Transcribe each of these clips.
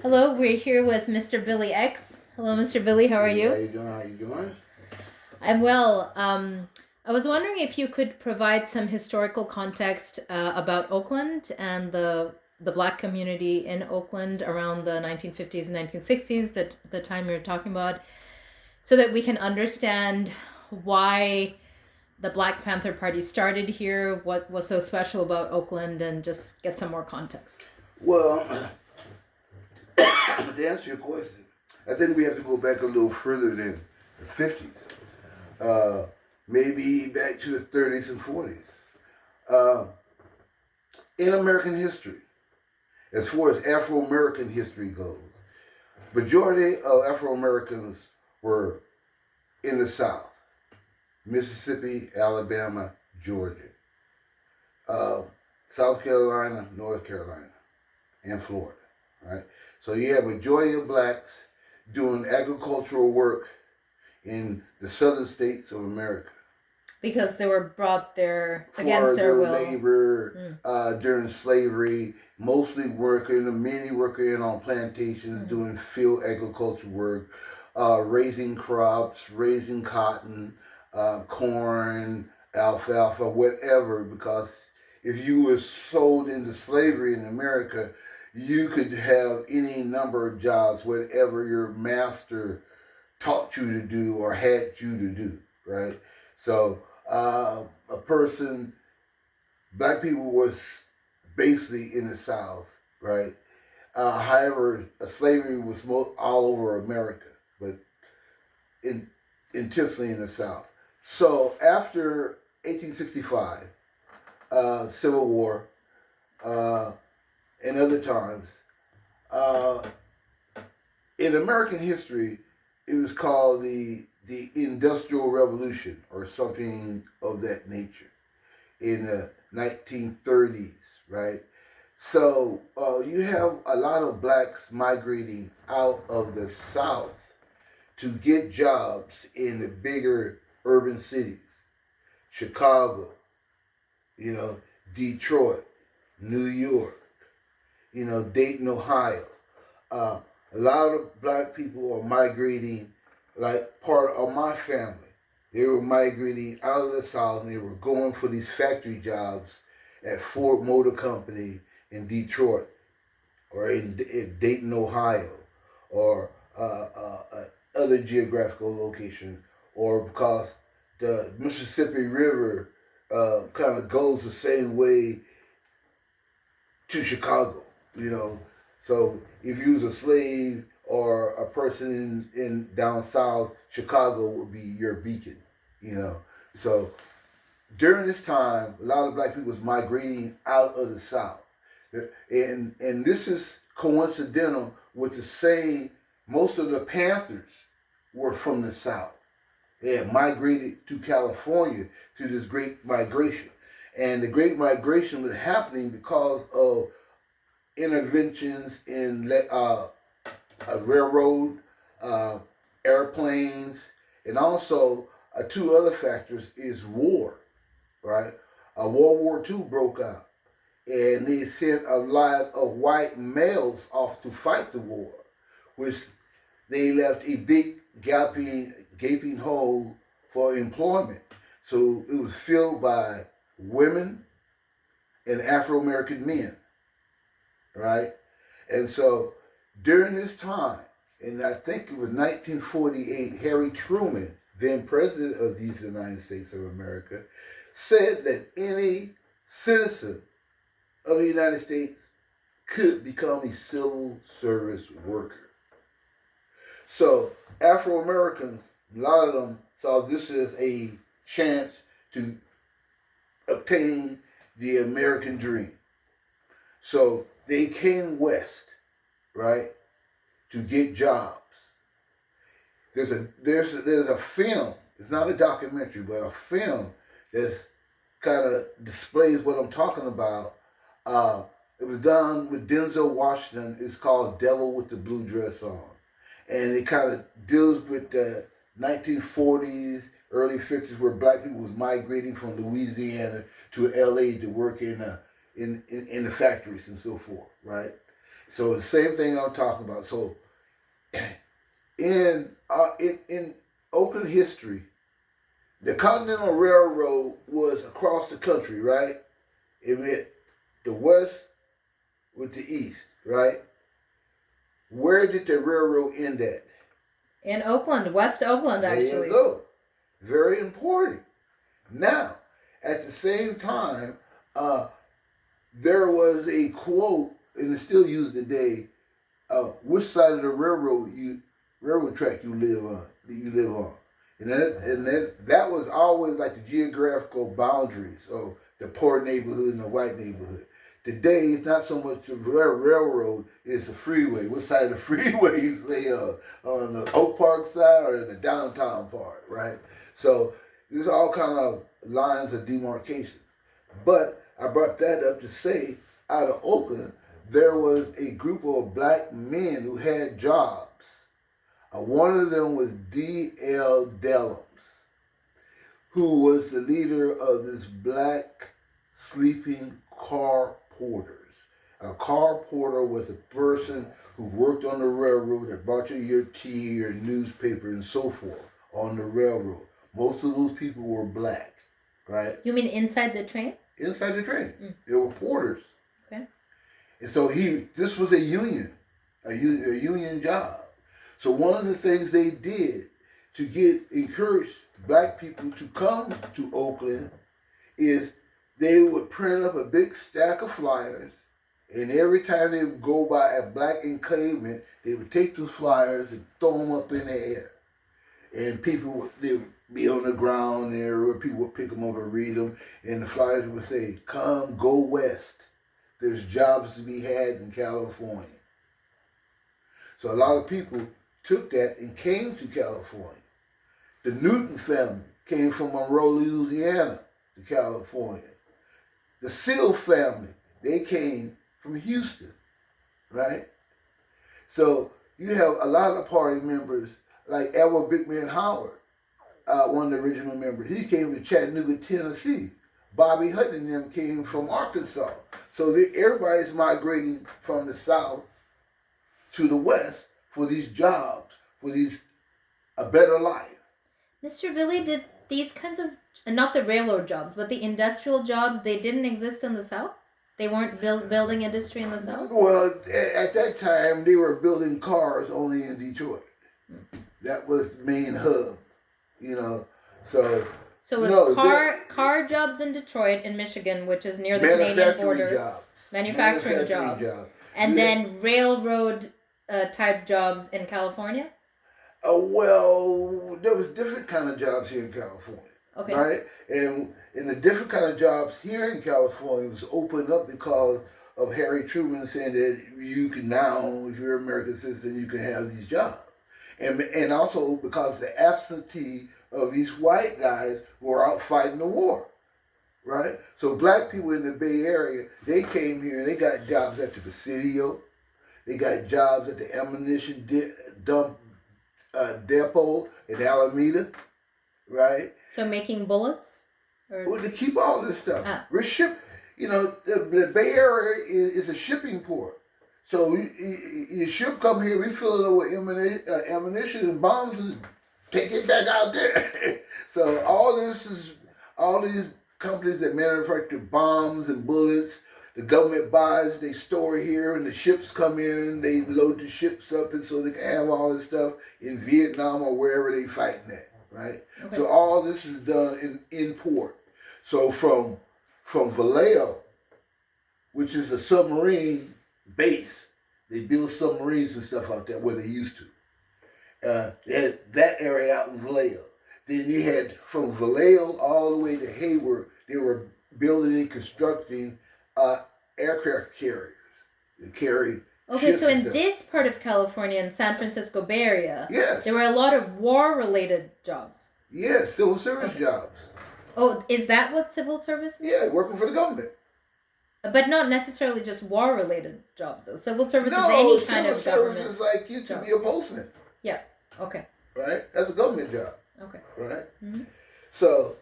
Hello, we're here with Mr. Billy X. Hello, Mr. Billy, how are Hey, how you? you doing? How you doing? I'm well. I was wondering if you could provide some historical context about Oakland and the Black community in Oakland around the 1950s and 1960s, the time you're talking about, so that we can understand why the Black Panther Party started here, what was so special about Oakland, and just get some more context. Well, to answer your question, I think we have to go back a little further than the 50s. Uh, Maybe back to the 30s and 40s. Uh, in American history, as far as Afro American history goes, majority of Afro Americans were in the South, Mississippi, Alabama, Georgia, uh, South Carolina, North Carolina, and Florida. Right. So you have majority of blacks doing agricultural work in the southern states of America. Because they were brought there For against their their will. labor during slavery, mostly working, many working on plantations, doing field agriculture work, raising crops, raising cotton, corn, alfalfa, whatever, because if you were sold into slavery in America, you could have any number of jobs, whatever your master taught you to do or had you to do, right? So a person, black people was basically in the South, right? However, slavery was all over America, but in, intentionally in the South. So after 1865, Civil War, uh, and other times, uh, in American history, it was called the Industrial Revolution or something of that nature in the 1930s, right? So you have a lot of blacks migrating out of the South to get jobs in the bigger urban cities, Chicago, you know, Detroit, New York, Dayton, Ohio. Uh, a lot of black people are migrating, like part of my family. They were migrating out of the South and they were going for these factory jobs at Ford Motor Company in Detroit or in Dayton, Ohio, or other geographical location, or because the Mississippi River kind of goes the same way to Chicago, you know. So if you was a slave or a person in down south, Chicago would be your beacon, you know. So during this time, a lot of black people was migrating out of the South, and this is coincidental with the same. Most of the Panthers were from the South. They had migrated to California through this great migration, and the great migration was happening because of interventions in a railroad, uh, airplanes, and also two other factors is war, right? World War II broke out, and they sent a lot of white males off to fight the war, which they left a big gaping hole for employment. So it was filled by women and Afro American men, right? And so during this time, and I think it was 1948, Harry Truman, then president of these United States of America, said that any citizen of the United States could become a civil service worker. So Afro Americans, a lot of them saw this as a chance to obtain the American dream. So they came west, right, to get jobs. There's a film. It's not a documentary, but a film that's kind of displays what I'm talking about. It was done with Denzel Washington. It's called "Devil with the Blue Dress On," and it kind of deals with the 1940s, early 50s, where black people was migrating from Louisiana to LA to work in the factories and so forth, right? So the same thing I'm talking about. So in Oakland history, the Continental Railroad was across the country, right? It met the west with the east, right? Where did the railroad end at? In Oakland, West Oakland, There you actually. go. Very important. Now, at the same time, there was a quote, and it's still used today. Which side of the railroad track you live on? And that was always like the geographical boundaries of the poor neighborhood and the white neighborhood. Today, it's not so much the railroad; it's the freeway. What side of the freeway you lay on the Oak Park side or in the downtown part, right? So there's all kind of lines of demarcation. But I brought that up to say, out of Oakland, there was a group of black men who had jobs. One of them was D.L. Dellums, who was the leader of this black sleeping car porters. A car porter was a person who worked on the railroad that brought you your tea, your newspaper, and so forth on the railroad. Most of those people were black, right? You mean inside the train? Inside the train. They were porters. Okay. And so this was a union job. So one of the things they did to encourage black people to come to Oakland is they would print up a big stack of flyers, and every time they would go by a black enclavement, they would take those flyers and throw them up in the air. And they would be on the ground there, or people would pick them up and read them, and the flyers would say, "Come, go west. There's jobs to be had in California." So a lot of people took that and came to California. The Newton family came from Monroe, Louisiana to California. The Seal family, they came from Houston, right? So you have a lot of party members like Edward Big Man Howard, one of the original members. He came to Chattanooga, Tennessee. Bobby Hutton and them came from Arkansas. So everybody's migrating from the South to the West for these jobs, for a better life. Mr. Billy, did these kinds of, not the railroad jobs, but the industrial jobs, they didn't exist in the South? They weren't building industry in the South? Well, at that time, they were building cars only in Detroit. That was the main hub, So it was car jobs in Detroit in Michigan, which is near the Canadian border. Manufacturing jobs. And then railroad type jobs in California? Well, there was different kind of jobs here in California. Okay. Right? And the different kind of jobs here in California was opened up because of Harry Truman saying that you can now, if you're an American citizen, you can have these jobs. And also because of the absentee of these white guys who are out fighting the war. Right? So black people in the Bay Area, they came here and they got jobs at the Presidio. They got jobs at the ammunition dump depot in Alameda, right? So making bullets? Well, to keep all this stuff. We're the Bay Area is a shipping port. So your ship come here, we fill it with ammunition and bombs and take it back out there. So all these companies that manufacture bombs and bullets, the government buys, they store here, and the ships come in, they load the ships up, and so they can have all this stuff in Vietnam or wherever they fighting at, right? Okay. So all this is done in port. So from Vallejo, which is a submarine base, they build submarines and stuff out there where they used to. They had that area out in Vallejo. Then you had from Vallejo all the way to Hayward, they were building and constructing aircraft carriers to carry. Okay, so in this part of California, in San Francisco Bay Area, yes, there were a lot of war-related jobs. Yes, civil service jobs. Oh, is that what civil service means? Yeah, working for the government. But not necessarily just war-related jobs, though. Civil service is any kind of government. Civil service is like you to be a postman. Yeah, okay. Right? That's a government job. Okay. Right? Mm-hmm. So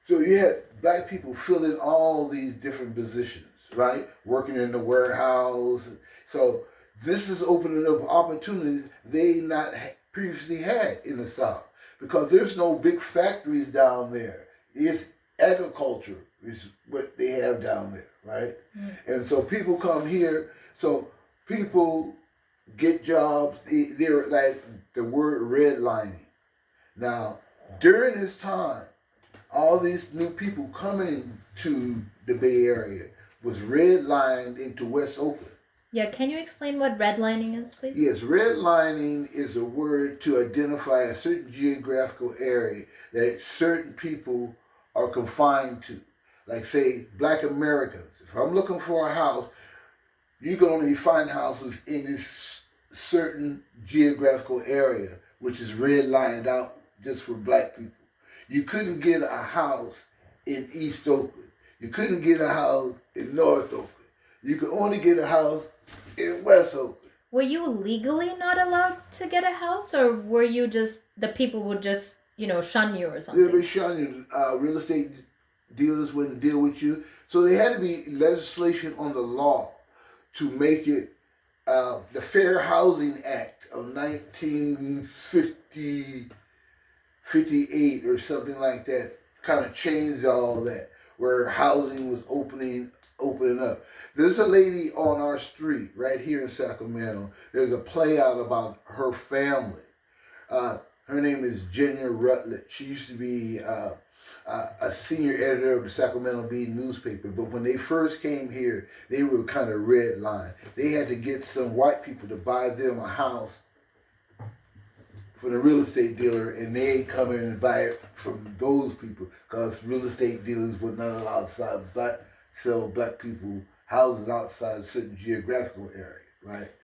you had black people filling all these different positions. right? Working in the warehouse. So this is opening up opportunities they not previously had in the South because there's no big factories down there. It's agriculture is what they have down there, right? Mm. And so people come here. So people get jobs. They're like the word redlining. Now, during this time, all these new people coming to the Bay Area was redlined into West Oakland. Yeah, can you explain what redlining is, please? Yes, redlining is a word to identify a certain geographical area that certain people are confined to. Like, say, Black Americans. If I'm looking for a house, you can only find houses in this certain geographical area, which is redlined out just for Black people. You couldn't get a house in East Oakland. You couldn't get a house in North Oakland. You could only get a house in West Oakland. Were you legally not allowed to get a house, or were you just, the people would just, shun you or something? They would shun you. Real estate dealers wouldn't deal with you. So there had to be legislation on the law to make it the Fair Housing Act of 1958 or something like that kind of changed all that, where housing was opening up. There's a lady on our street right here in Sacramento. There's a play out about her family. Her name is Jenya Rutledge. She used to be a senior editor of the Sacramento Bee newspaper. But when they first came here, they were kind of redlined. They had to get some white people to buy them a house from the real estate dealer, and they come in and buy it from those people because real estate dealers were not allowed to sell Black people houses outside a certain geographical area, right?